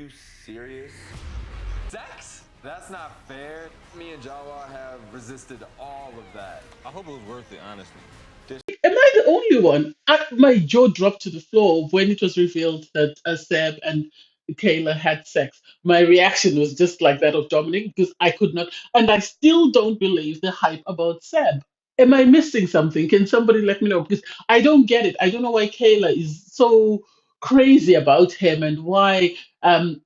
you serious? Sex? That's not fair. Me and Jawa have resisted all of that. I hope it was worth it, honestly. Am I the only one? My jaw dropped to the floor when it was revealed that Seb and Kayla had sex. My reaction was just like that of Dominic because I could not, and I still don't believe the hype about Seb. Am I missing something? Can somebody let me know? Because I don't get it. I don't know why Kayla is so crazy about him and why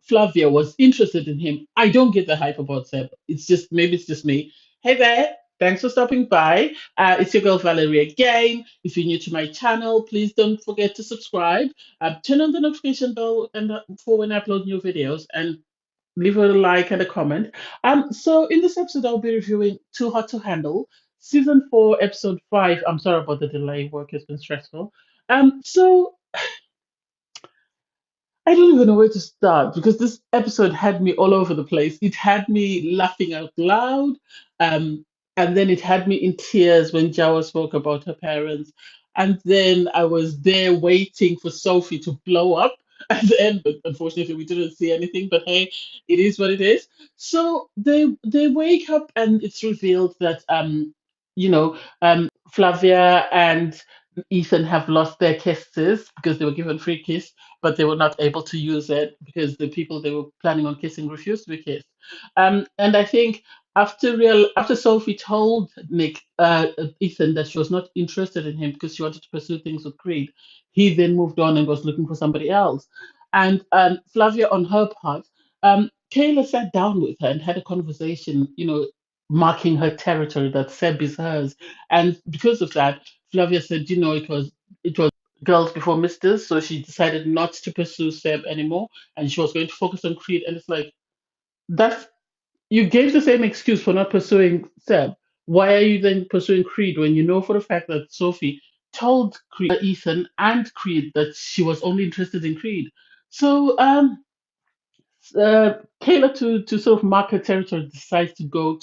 Flavia was interested in him. I don't get the hype about Seb. It's just maybe it's just me. Hey there. Thanks for stopping by. It's your girl Valerie again. If you're new to my channel, please don't forget to subscribe. Turn on the notification bell and for when I upload new videos, and leave a like and a comment. So in this episode, I'll be reviewing Too Hot to Handle, season 4, episode 5. I'm sorry about the delay. Work has been stressful. So I don't even know where to start because this episode had me all over the place. It had me laughing out loud, um, and then it had me in tears when Jawa spoke about her parents. And then I was there waiting for Sophie to blow up at the end, but unfortunately we didn't see anything. But hey, it is what it is. So they wake up and it's revealed that Flavia and Ethan have lost their kisses because they were given free kiss, but they were not able to use it because the people they were planning on kissing refused to be kissed. And I think after Sophie told Ethan that she was not interested in him because she wanted to pursue things with Creed, he then moved on and was looking for somebody else. And Flavia, on her part, Kayla sat down with her and had a conversation, marking her territory that Seb is hers. And because of that, Flavia said, it was girls before misters, so she decided not to pursue Seb anymore, and she was going to focus on Creed. And it's like that's you gave the same excuse for not pursuing Seb. Why are you then pursuing Creed when you know for the fact that Sophie told Ethan and Creed that she was only interested in Creed? So Kayla, to sort of mark her territory, decides to go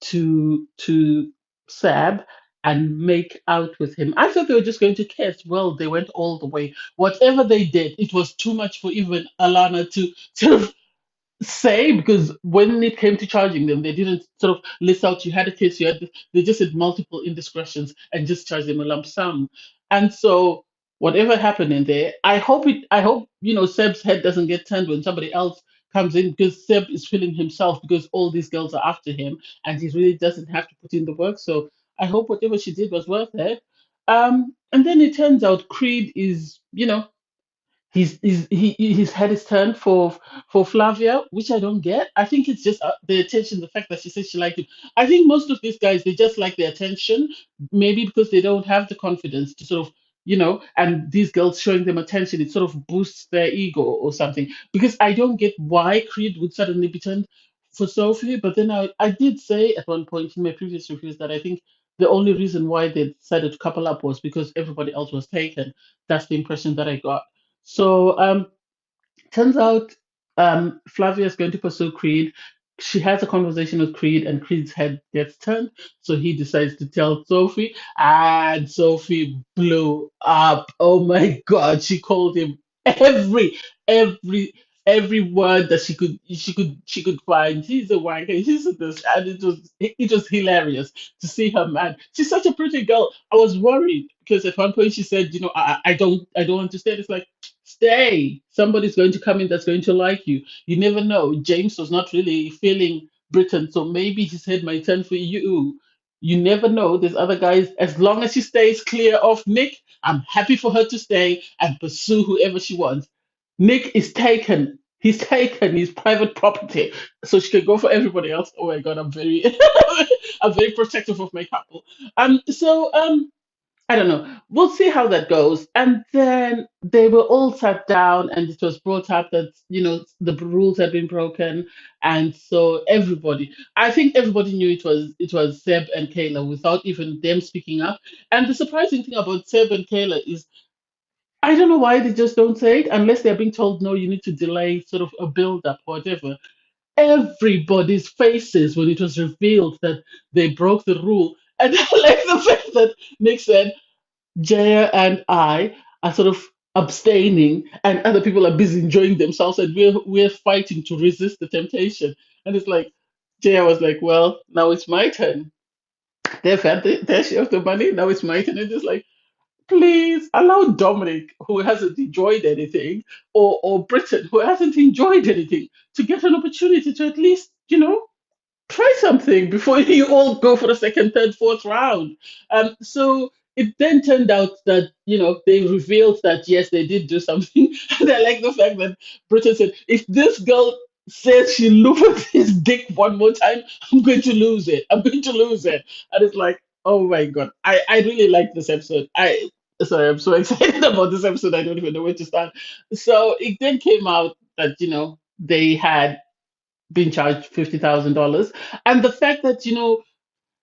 to Seb and make out with him. I thought they were just going to kiss. Well, they went all the way. Whatever they did, it was too much for even Alana to sort of say, because when it came to charging them, they didn't sort of list out you had a case, they just said multiple indiscretions and just charged them a lump sum. And so whatever happened in there, I hope Seb's head doesn't get turned when somebody else comes in, because Seb is feeling himself because all these girls are after him and he really doesn't have to put in the work. So I hope whatever she did was worth it. And then it turns out Creed is, he's had his turn for Flavia, which I don't get. I think it's just the attention, the fact that she says she liked him. I think most of these guys they just like the attention, maybe because they don't have the confidence to sort of and these girls showing them attention, it sort of boosts their ego or something. Because I don't get why Creed would suddenly be turned for Sophie, but then I did say at one point in my previous reviews that I think the only reason why they decided to couple up was because everybody else was taken. That's the impression that I got. So turns out Flavia is going to pursue Creed. She has a conversation with Creed, and Creed's head gets turned. So he decides to tell Sophie, and Sophie blew up. Oh my God! She called him every every every word that she could find. She's a wanker. She's a this, and it was hilarious to see her mad. She's such a pretty girl. I was worried because at one point she said, I don't understand. It's like, stay. Somebody's going to come in that's going to like you. You never know. James was not really feeling Britain, so maybe he said, "My turn for you." You never know. There's other guys. As long as she stays clear of Nick, I'm happy for her to stay and pursue whoever she wants. Nick is taken. He's taken. He's private property, so she can go for everybody else. Oh my God, I'm very, I'm very protective of my couple. I don't know. We'll see how that goes. And then they were all sat down, and it was brought up that the rules had been broken, and so I think everybody knew it was Seb and Kayla without even them speaking up. And the surprising thing about Seb and Kayla is I don't know why they just don't say it unless they're being told no, you need to delay sort of a build up, whatever. Everybody's faces when it was revealed that they broke the rule, and I like the fact that Nick said Jaya and I are sort of abstaining, and other people are busy enjoying themselves, and we're fighting to resist the temptation. And it's like, Jay was like, well, now it's my turn. They've had their share of the money. Now it's my turn. And it's like, please allow Dominic, who hasn't enjoyed anything, or Britain, who hasn't enjoyed anything, to get an opportunity to at least, try something before you all go for the second, third, fourth round. So it then turned out that, they revealed that yes, they did do something. And I like the fact that Britain said, if this girl says she looked his dick one more time, I'm going to lose it. I'm going to lose it. And it's like, oh my God. I really like this episode. Sorry, I'm so excited about this episode. I don't even know where to start. So it then came out that, they had being charged $50,000. And the fact that,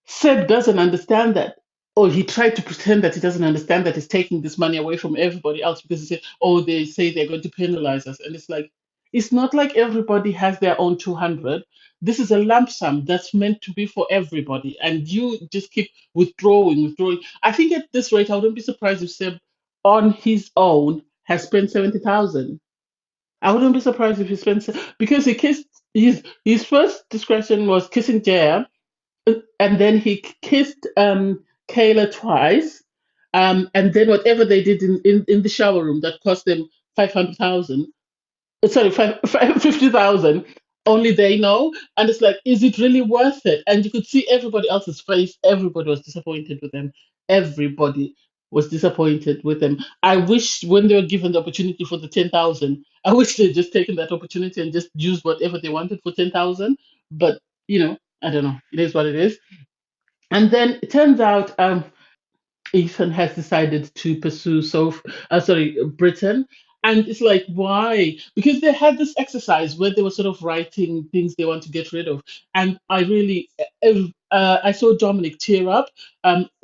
Seb doesn't understand that, or he tried to pretend that he doesn't understand that he's taking this money away from everybody else because he said, oh, they say they're going to penalize us. And it's like, it's not like everybody has their own 200. This is a lump sum that's meant to be for everybody. And you just keep withdrawing. I think at this rate, I wouldn't be surprised if Seb on his own has spent 70,000. I wouldn't be surprised if he spent because he kissed his first discretion was kissing Jaya, and then he kissed Kayla twice, and then whatever they did in the shower room that cost them 500,000, sorry, 50,000. Only they know, and it's like, is it really worth it? And you could see everybody else's face. Everybody was disappointed with them. Everybody was disappointed with them. I wish when they were given the opportunity for the 10,000, I wish they'd just taken that opportunity and just used whatever they wanted for 10,000. But I don't know. It is what it is. And then it turns out Ethan has decided to pursue Britain. And it's like, why? Because they had this exercise where they were sort of writing things they want to get rid of. And I saw Dominic tear up.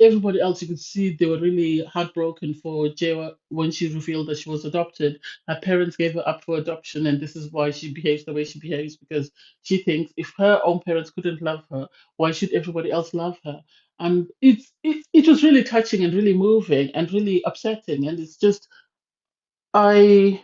Everybody else, you could see they were really heartbroken for Jewa when she revealed that she was adopted. Her parents gave her up for adoption, and this is why she behaves the way she behaves, because she thinks if her own parents couldn't love her, why should everybody else love her? And it was really touching and really moving and really upsetting. And it's just, I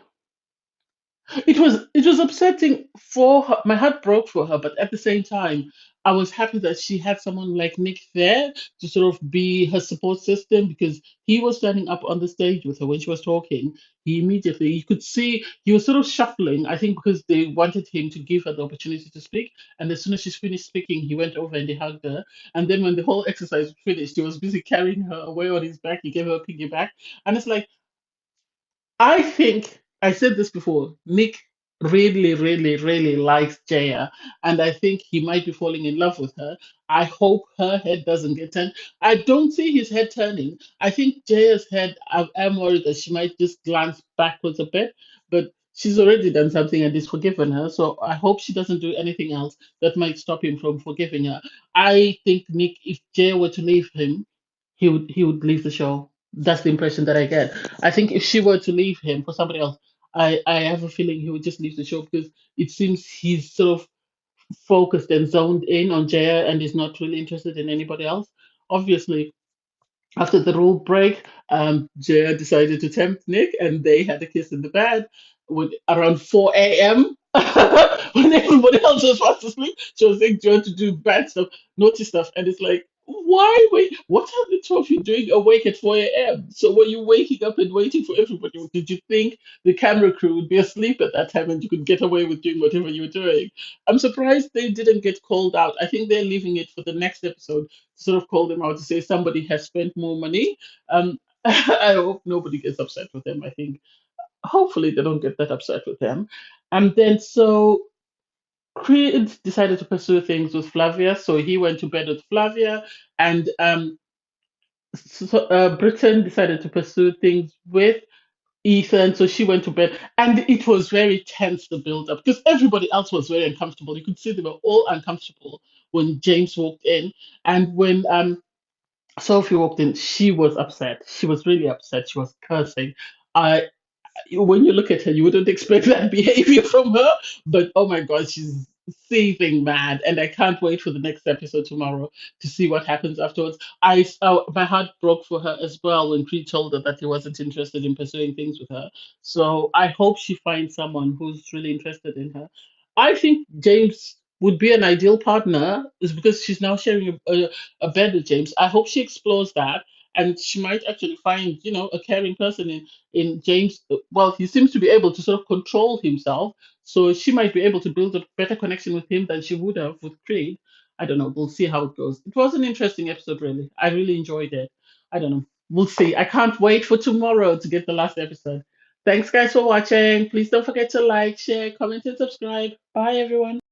it was upsetting for her. My heart broke for her, but at the same time, I was happy that she had someone like Nick there to sort of be her support system, because he was standing up on the stage with her when she was talking. He immediately, you could see he was sort of shuffling, I think because they wanted him to give her the opportunity to speak. And as soon as she's finished speaking, he went over and he hugged her. And then when the whole exercise was finished, he was busy carrying her away on his back. He gave her a piggyback. And it's like, I think I said this before. Nick really, really, really likes Jaya, and I think he might be falling in love with her. I hope her head doesn't get turned. I don't see his head turning. I think Jaya's head, I'm worried that she might just glance backwards a bit, but she's already done something and he's forgiven her. So I hope she doesn't do anything else that might stop him from forgiving her. I think Nick, if Jaya were to leave him, he would leave the show. That's the impression that I get. I think if she were to leave him for somebody else, I have a feeling he would just leave the show, because it seems he's sort of focused and zoned in on Jaya and is not really interested in anybody else. Obviously, after the rule break, Jaya decided to tempt Nick, and they had a kiss in the bed around 4 a.m. when everybody else was fast asleep. She was saying Joe to do bad stuff, naughty stuff, and it's like, why wait? What are the two of you doing awake at 4 a.m.? So were you waking up and waiting for everybody? Or did you think the camera crew would be asleep at that time and you could get away with doing whatever you were doing? I'm surprised they didn't get called out. I think they're leaving it for the next episode to sort of call them out to say somebody has spent more money. I hope nobody gets upset with them. I think hopefully they don't get that upset with them. And then so Creed decided to pursue things with Flavia, so he went to bed with Flavia, and Britain decided to pursue things with Ethan, so she went to bed, and it was very tense, the build up, because everybody else was very uncomfortable. You could see they were all uncomfortable when James walked in, and when Sophie walked in, she was upset. She was really upset. She was cursing. When you look at her, you wouldn't expect that behavior from her, but oh my God, she's seething mad, and I can't wait for the next episode tomorrow to see what happens afterwards. My heart broke for her as well when Creed told her that he wasn't interested in pursuing things with her. So I hope she finds someone who's really interested in her. I think James would be an ideal partner, is because she's now sharing a bed with James. I hope she explores that, and she might actually find, a caring person in James. Well, he seems to be able to sort of control himself, so she might be able to build a better connection with him than she would have with Creed. I don't know. We'll see how it goes. It was an interesting episode, really. I really enjoyed it. I don't know. We'll see. I can't wait for tomorrow to get the last episode. Thanks, guys, for watching. Please don't forget to like, share, comment, and subscribe. Bye, everyone.